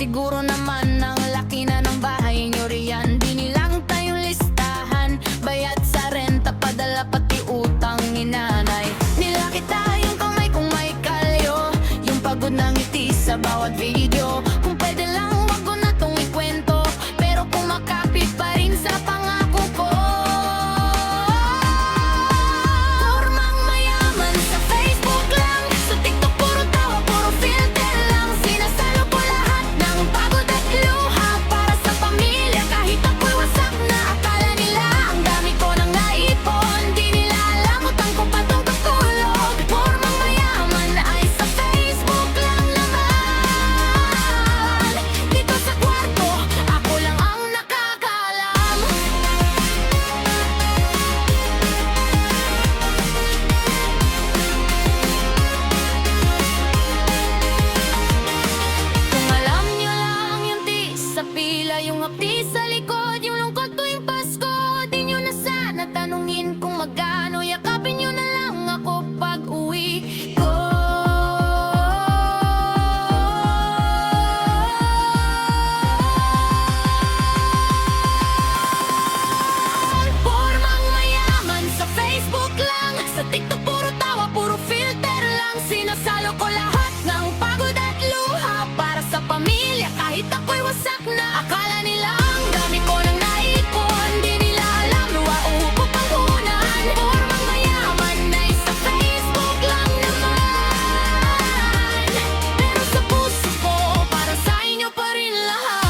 Siguro naman ang laki na ng bahay nyo riyan. Di nilang tayong listahan, bayad sa renta, padala pati utang ni nanay. Nilaki tayong kamay kung may kalyo, yung pagod ng ngiti sa bawat video. Kung pwede lang wag ko na tong ikwento, pero kumakapit pa rin sa pangako ko. Pormang mayaman sa Facebook lang, sa TikTok puro tawa, puro filter lang. Sinasalo ko lahat ng pagod at luha para sa pamilya, kahit ako'y wasak na. Akala nila ang dami ko nang naipon, di nila alam utang ko pa tong katulog. Pormang mayaman ay sa Facebook lang naman. Dito sa kwarto, ako lang ang nakakaalam. Kung alam nyo lang yung ti sa pila, yung hapdi sa likod, yung lungkot tuwing Pasko, di nyo na sana tanungin kung magkano. Yakapin nyo na lang ako pag uwi ko. Pormang mayaman sa Facebook lang, sa TikTok puro tawa, puro filter lang. Sinasalo ko lahat ng pagod at luha para sa pamilya, kahit ako'y wasak na. Akala nila ang dami ko nang naipon, di nila alam luwa upo panghunan. Pormang mayaman ay sa Facebook lang naman, pero sa puso ko para sa inyo pa rin lahat.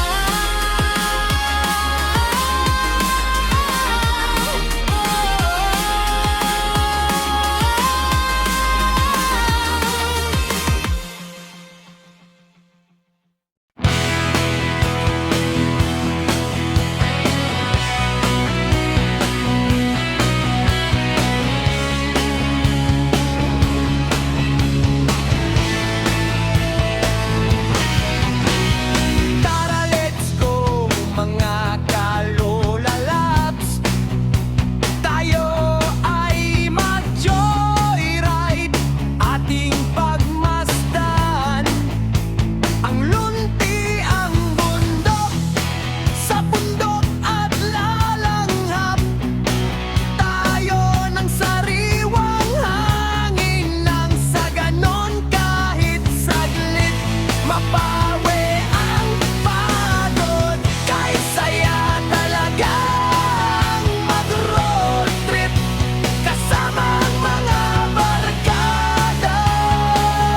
Tara, let's go, mga kalolalaps. Tayo ay mag-joyride, ating pagmasdan ang luntiang bundok, sa bundok at lalanghap. Tayo ng sariwang hangin, nang sa ganon kahit saglit mapawi ang pagod. Kahit saya talagang mag-road trip kasama ang mga barkada.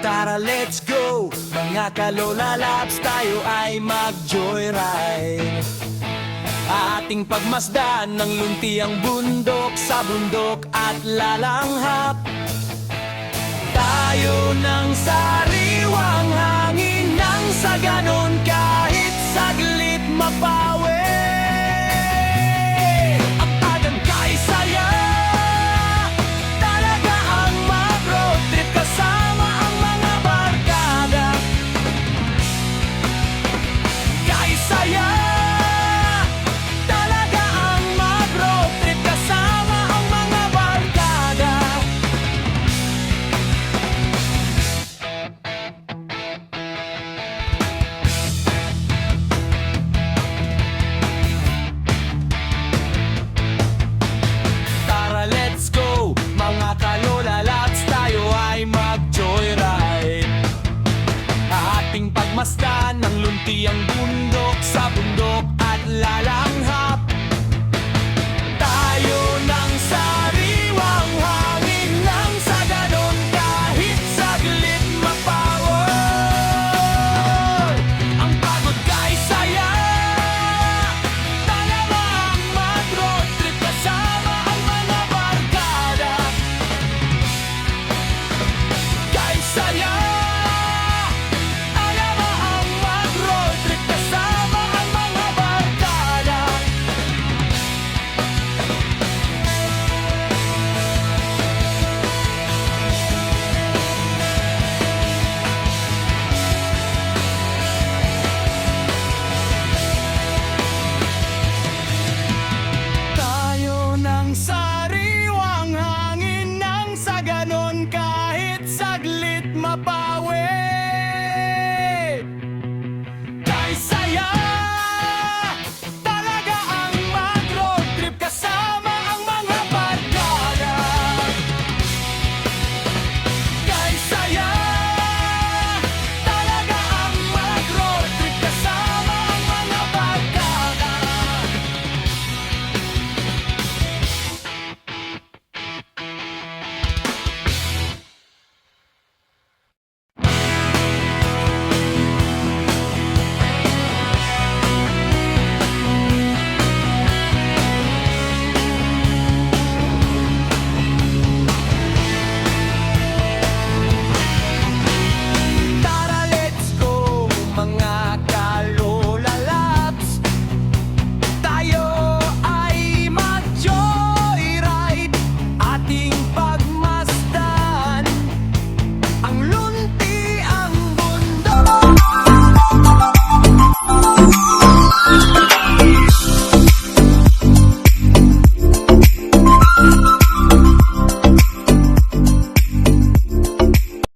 Tara, let's go, mga kalolalaps. Tayo ay mag-joyride, ating pagmasdan ng luntiang bundok, sa bundok at lalanghap. Tayo ng sariwang hangin, nang sa ganon kahit saglit mapawi ang tagang kay saya. Talaga ang mag-road trip kasama ang mga barkada. Kay saya talaga ang mag-road trip kasama ang mga barkada. Tara, let's go, mga kalolalaps. Tayo ay mag-joyride, ating pagmasdan ng luntiang bundok, sa bundok at lalang